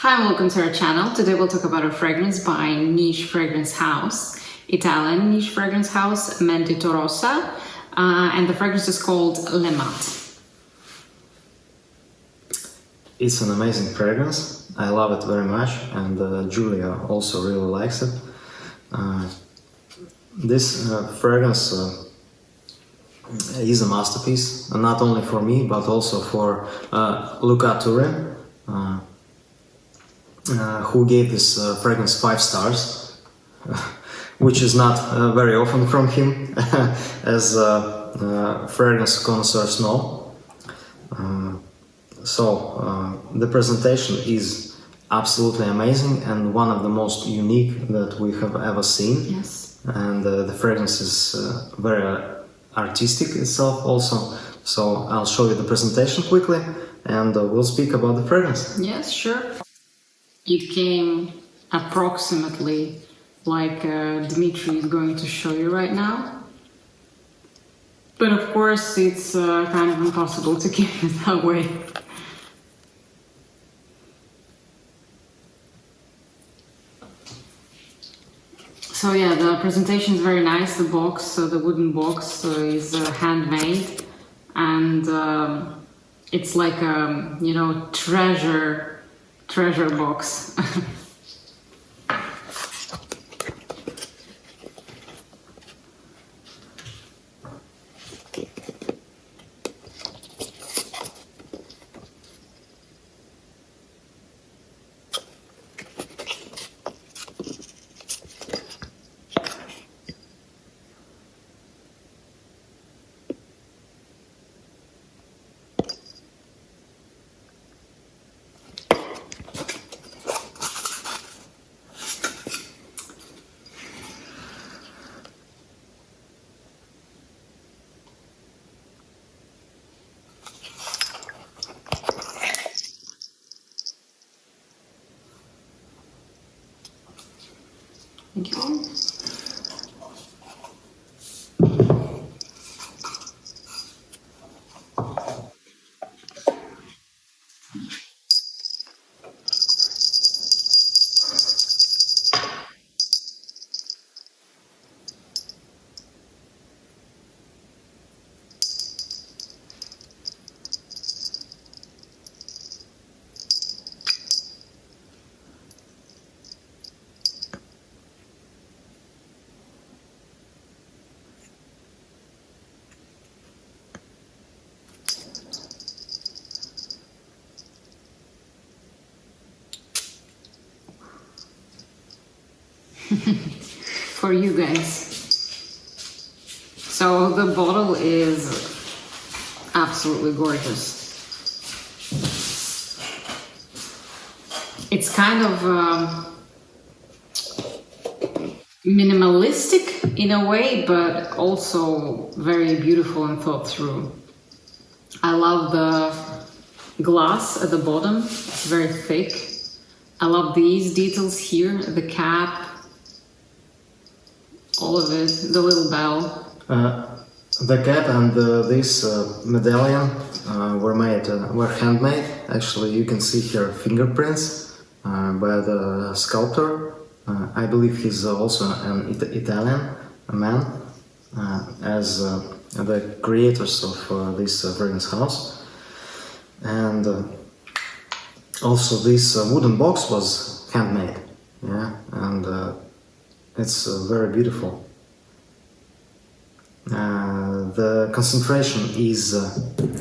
Hi and welcome to our channel. Today we'll talk about a fragrance by niche fragrance house, Italian niche fragrance house, Mendittorosa, and the fragrance is called Le Mat. It's an amazing fragrance. I love it very much, and Julia also really likes it. This fragrance is a masterpiece, not only for me but also for Luca Turin, who gave this fragrance 5 stars, which is not very often from him, as fragrance connoisseurs know. The presentation is absolutely amazing and one of the most unique that we have ever seen. Yes. And the fragrance is very artistic itself also. So I'll show you the presentation quickly and we'll speak about the fragrance. Yes, sure. It came approximately like Dmitry is going to show you right now. But of course it's kind of impossible to keep it that way. So yeah, the presentation is very nice. The box, the wooden box is handmade, and it's like a, you know, treasure box. Thank you. For you guys. So the bottle is absolutely gorgeous. It's kind of minimalistic in a way, but also very beautiful and thought through. I love the glass at the bottom, it's very thick. I love these details here, the cap, all of it, the little bell. The cap and this medallion were handmade. Actually, you can see here fingerprints by the sculptor. I believe he's also an Italian man, as the creators of this fragrance house. And also this wooden box was handmade, yeah, and it's very beautiful. The concentration is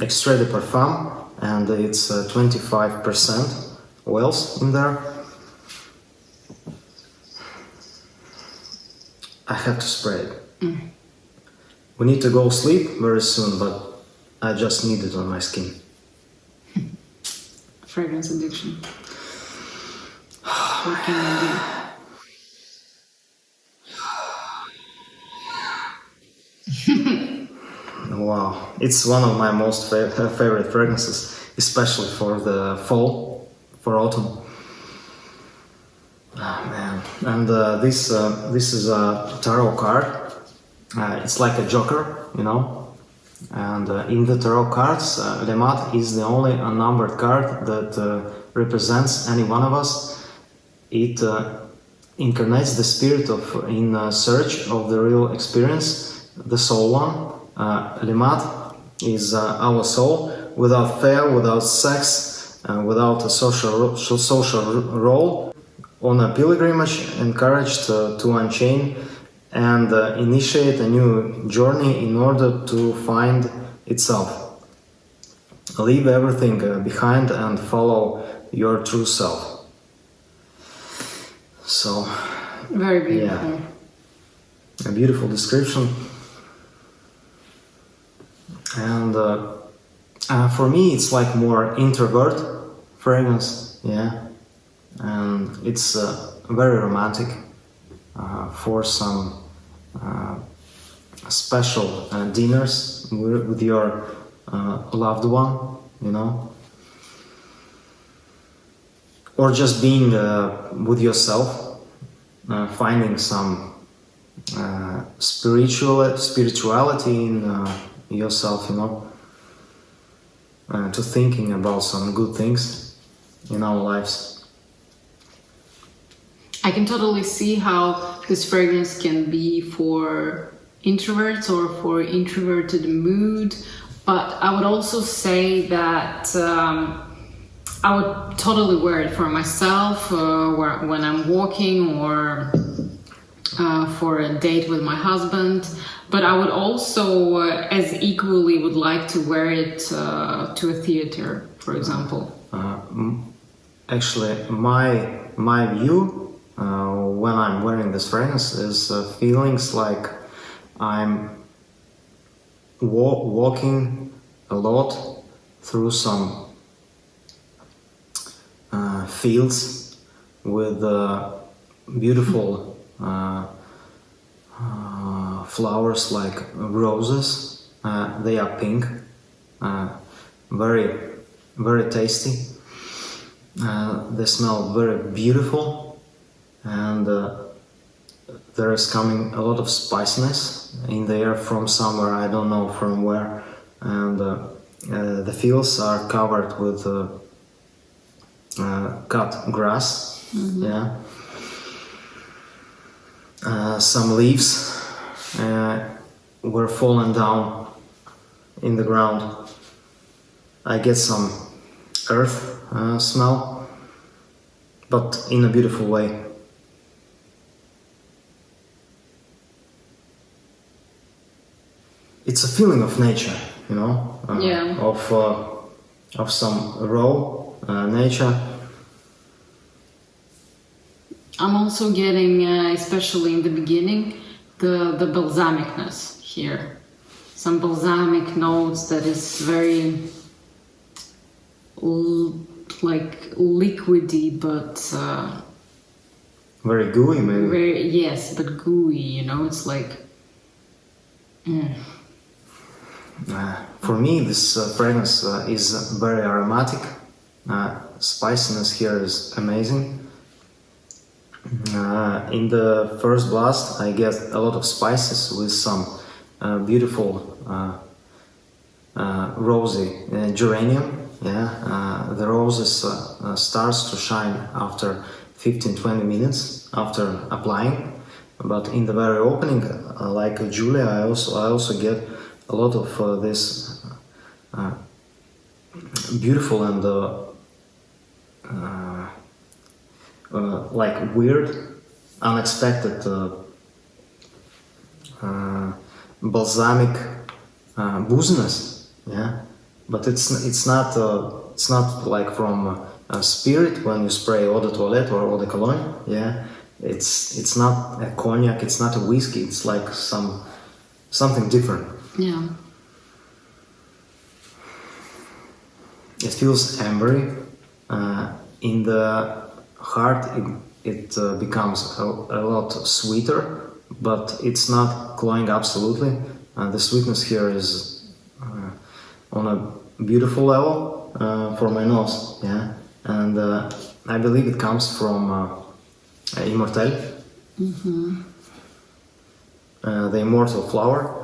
extrait de perfume, and it's 25% oils in there. I have to spray it. We need to go sleep very soon, but I just need it on my skin. Fragrance addiction. What can I Wow, it's one of my most favorite fragrances, especially for the fall, for autumn. Oh, man, and this is a tarot card. It's like a joker, you know. And in the tarot cards, Le Mat is the only unnumbered card that represents any one of us. It incarnates the spirit of in search of the real experience, the soul one. Limat is our soul, without fear, without sex, without a social role, on a pilgrimage, encouraged to unchain and initiate a new journey in order to find itself. Leave everything behind and follow your true self. So, Very beautiful. yeah, a beautiful description. And for me, it's like more introvert fragrance, yeah, and it's very romantic for some special dinners with your loved one, you know, or just being with yourself, finding some spirituality in yourself, you know, to thinking about some good things in our lives. I can totally see how this fragrance can be for introverts or for introverted mood, but I would also say that I would totally wear it for myself when I'm walking or for a date with my husband, but I would also as equally would like to wear it to a theater, for example. Actually, my view when I'm wearing this fragrance is feelings like I'm walking a lot through some fields with beautiful flowers like roses. They are pink, very, very tasty. They smell very beautiful, and there is coming a lot of spiciness in the air from somewhere, I don't know from where, and the fields are covered with cut grass, yeah. Some leaves were fallen down in the ground. I get some earth smell, but in a beautiful way. It's a feeling of nature, you know, Yeah. of some raw nature. I'm also getting, especially in the beginning, the balsamicness here. Some balsamic notes that is very like liquidy, but Very gooey, maybe. very, yes, but gooey. You know, it's like. For me, this fragrance is very aromatic. Spiciness here is amazing. In the first blast, I get a lot of spices with some beautiful rosy geranium. Yeah, the roses starts to shine after 15-20 minutes after applying. But in the very opening, like Julia, I also get a lot of this beautiful and like weird, unexpected balsamic booziness. Yeah, but it's not like from a spirit when you spray eau de toilette or eau de cologne. Yeah, it's not a cognac, it's not a whiskey. It's like something different. Yeah. It feels ambery. In the heart, it becomes a lot sweeter, but it's not cloying absolutely. The sweetness here is on a beautiful level for my nose. Yeah, and I believe it comes from Immortelle, the immortal flower.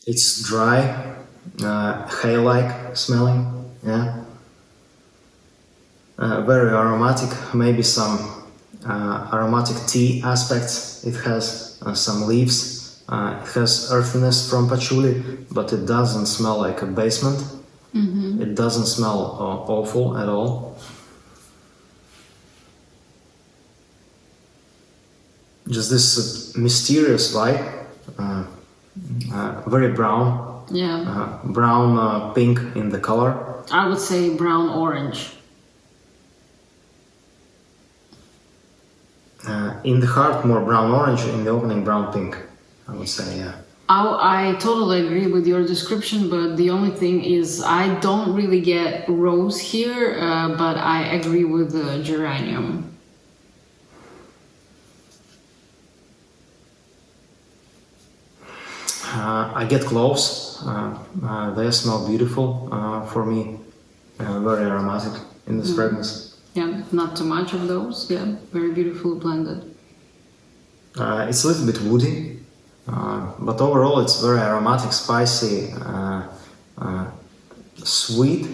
It's dry, hay-like smelling. Yeah. Very aromatic. Maybe some aromatic tea aspects. It has some leaves. It has earthiness from patchouli, but it doesn't smell like a basement. It doesn't smell awful at all. Just this mysterious vibe, very brown, Yeah. brown pink in the color. I would say brown orange. In the heart, more brown orange. In the opening, brown pink. I would say, yeah. I totally agree with your description, but the only thing is I don't really get rose here, but I agree with the geranium. I get cloves. They smell beautiful for me. Very aromatic in this fragrance. Yeah, not too much of those. Yeah, very beautifully blended. It's a little bit woody, but overall it's very aromatic, spicy, sweet.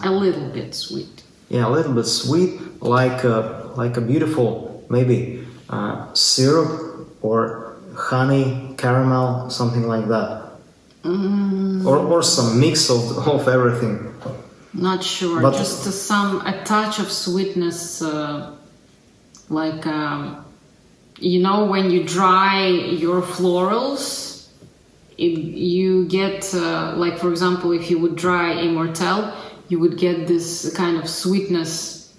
A little bit sweet. Yeah, a little bit sweet, like a beautiful maybe syrup or honey, caramel, something like that. Or some mix of everything. Not sure. But- Just a touch of sweetness, like when you dry your florals, you get like, for example, if you would dry Immortelle, you would get this kind of sweetness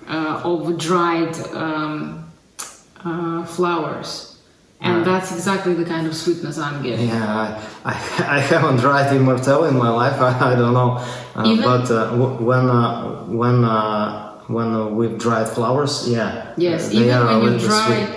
of dried flowers. And that's exactly the kind of sweetness I'm getting. Yeah, I haven't tried Immortelle in my life. I don't know, but when we've dried flowers, yeah. Yes, they even are a when you little bit dry sweet.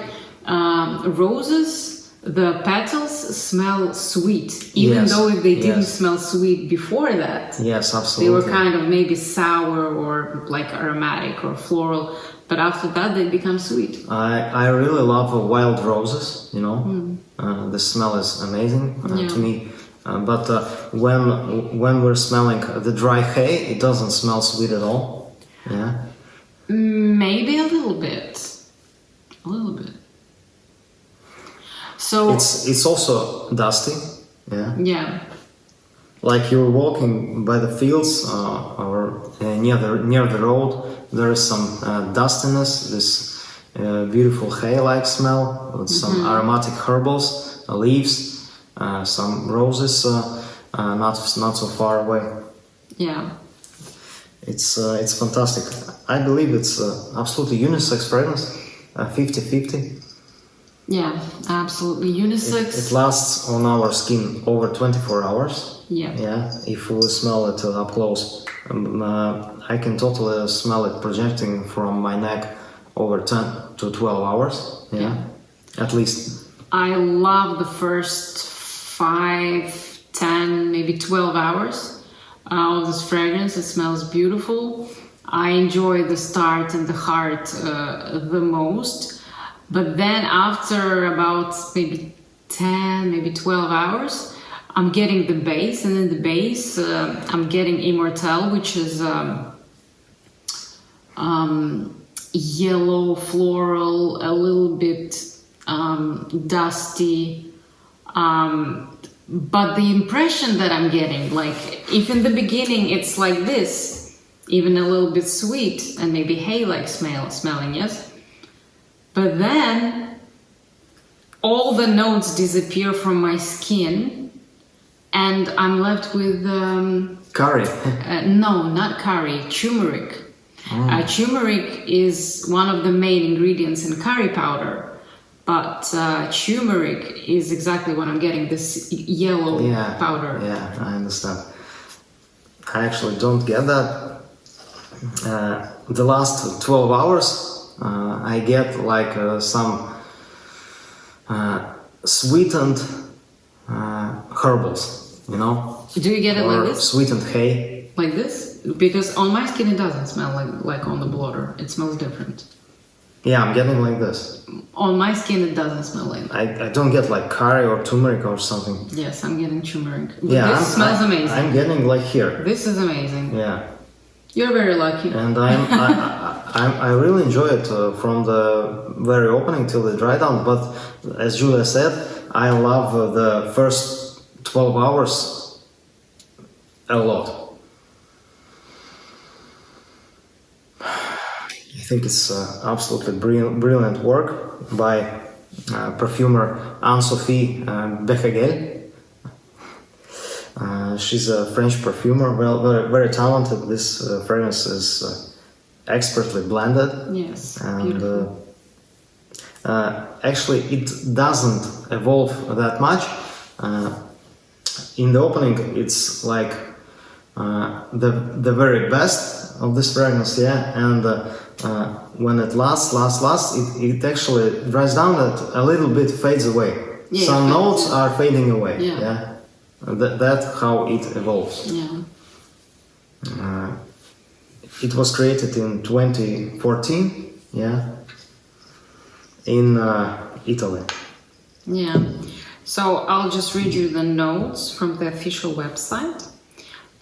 roses, the petals smell sweet, even Yes, though if they didn't yes. smell sweet before that. Yes, They absolutely. were kind of maybe sour or like aromatic or floral, but after that they become sweet. I really love wild roses. The smell is amazing to me. But when we're smelling the dry hay, it doesn't smell sweet at all. Yeah. Maybe a little bit. So It's also dusty. Yeah. yeah, Like you're walking by the fields or near the road, there is some dustiness, this beautiful hay-like smell with some aromatic herbals, leaves, some roses, not so far away. yeah. It's fantastic. I believe it's absolutely unisex fragrance, 50-50. Yeah, absolutely. It Unisex. lasts on our skin over 24 hours. Yeah. Yeah, if we smell it up close, I can totally smell it projecting from my neck over 10 to 12 hours. Yeah, at least. I love the first 5, 10, maybe 12 hours of this fragrance. It smells beautiful. I enjoy the start and the heart the most. But then after about maybe 10, maybe 12 hours, I'm getting the base, and in the base I'm getting Immortelle, which is yellow, floral, a little bit dusty. But the impression that I'm getting, like if in the beginning it's like this, even a little bit sweet and maybe hay-like smelling, yes? But then all the notes disappear from my skin and I'm left with... Curry. no, not curry, turmeric. Turmeric is one of the main ingredients in curry powder, but turmeric is exactly what I'm getting, this yellow powder. Yeah, I understand. I actually don't get that. The last 12 hours I get like some sweetened herbals, Do you get it or like this? sweetened hay. Like this? Because on my skin it doesn't smell like on the blotter. It smells different. Yeah, I'm getting like this. On my skin, it doesn't smell like that. I don't get like curry or turmeric or something. Yes, I'm getting turmeric. Yeah, This smells amazing. I'm getting like here. This is amazing. Yeah, You're very lucky. and I really enjoy it from the very opening till the dry down. But as Julia said, I love the first 12 hours a lot. I think it's absolutely brilliant work by perfumer SophieBehaghel. She's a French perfumer, very talented. This fragrance is expertly blended. Yes, And beautiful. actually, it doesn't evolve that much. In the opening, it's like the very best of this fragrance, yeah. And when it lasts, it actually dries down and a little bit fades away. Yeah, Some but- notes are fading away. Yeah. That's how it evolves. Yeah. It was created in 2014, yeah, in Italy. Yeah. So I'll just read you the notes from the official website.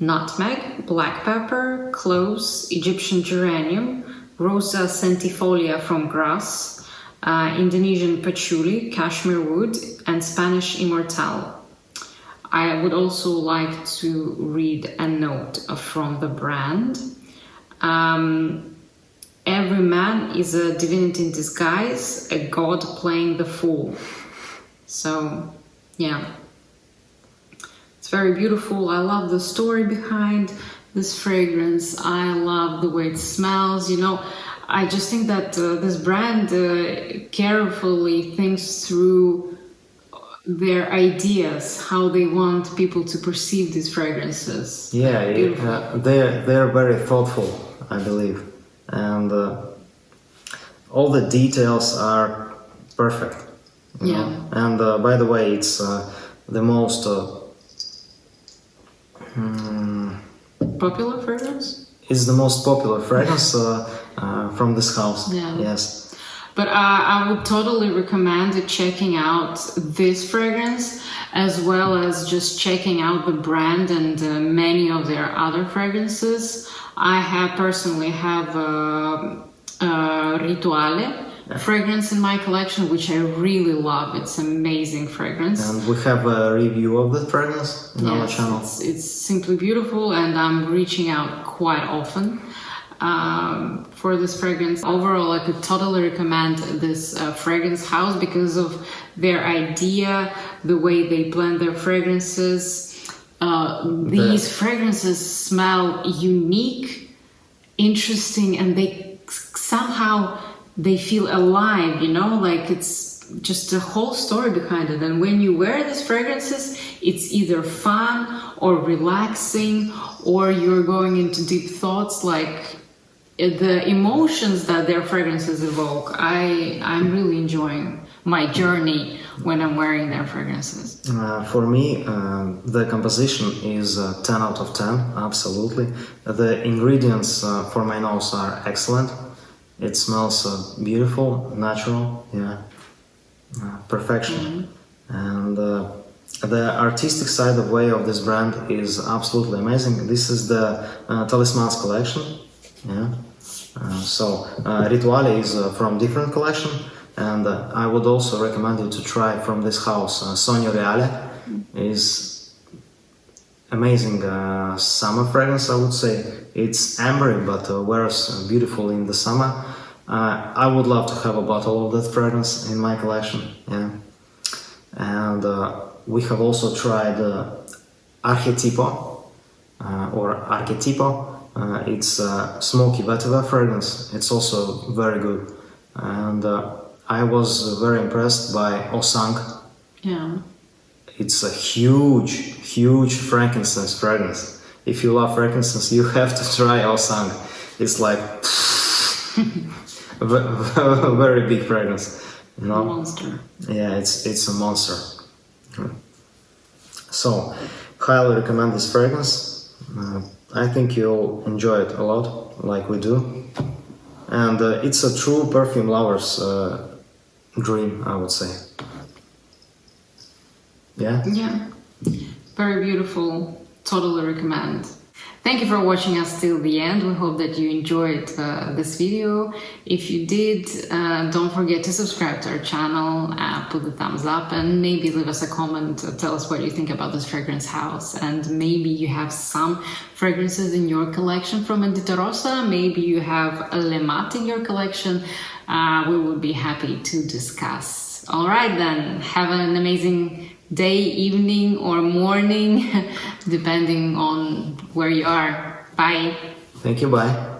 Nutmeg, black pepper, cloves, Egyptian geranium, Rosa centifolia from grass, Indonesian patchouli, cashmere wood, and Spanish immortelle. I would also like to read a note from the brand. Every man is a divinity in disguise, a god playing the fool. So, yeah. It's very beautiful. I love the story behind this fragrance. I love the way it smells. You know, I just think that this brand carefully thinks through their ideas, how they want people to perceive these fragrances. Yeah, Beautiful. they're very thoughtful, I believe, and all the details are perfect. You Yeah. know? And by the way, it's the most Popular fragrance? it's the most popular fragrance from this house. Yeah. Yes. But I would totally recommend checking out this fragrance as well as just checking out the brand and many of their other fragrances. I personally have Rituale fragrance in my collection, which I really love. It's amazing fragrance. And we have a review of the fragrance in our Yes, channel. it's simply beautiful, and I'm reaching out quite often for this fragrance. Overall, I could totally recommend this fragrance house because of their idea, the way they blend their fragrances. These fragrances smell unique, interesting, and they feel alive, you know, like it's just a whole story behind it. And when you wear these fragrances, it's either fun or relaxing, or you're going into deep thoughts, like the emotions that their fragrances evoke. I'm really enjoying my journey when I'm wearing their fragrances. For me, the composition is 10 out of 10, absolutely. The ingredients for my nose are excellent. It smells beautiful, natural, yeah, perfection. And the artistic side of way of this brand is absolutely amazing. This is the Talismans collection, yeah. So Rituale is from different collection, and I would also recommend you to try from this house. Sogno Reale is amazing summer fragrance, I would say. It's ambery, but wears beautiful in the summer. I would love to have a bottle of that fragrance in my collection, yeah. And we have also tried Archetipo or Archetipo. It's a smoky vetiver fragrance. It's also very good. And I was very impressed by Osang. Yeah. It's a huge frankincense fragrance. If you love frankincense, you have to try Osang. It's like a very big fragrance, you know. Monster. Yeah, it's a monster. So, highly recommend this fragrance. I think you'll enjoy it a lot, like we do. and it's a true perfume lover's dream, I would say. Yeah? Yeah, very beautiful, totally recommend. Thank you for watching us till the end. We hope that you enjoyed this video. If you did, don't forget to subscribe to our channel, put the thumbs up, and maybe leave us a comment. Tell us what you think about this fragrance house. And maybe you have some fragrances in your collection from Mendittorosa. Maybe you have a Le Mat in your collection. We would be happy to discuss. All right, then. Have an amazing day, evening, or morning, depending on where you are. Bye. Thank you, bye.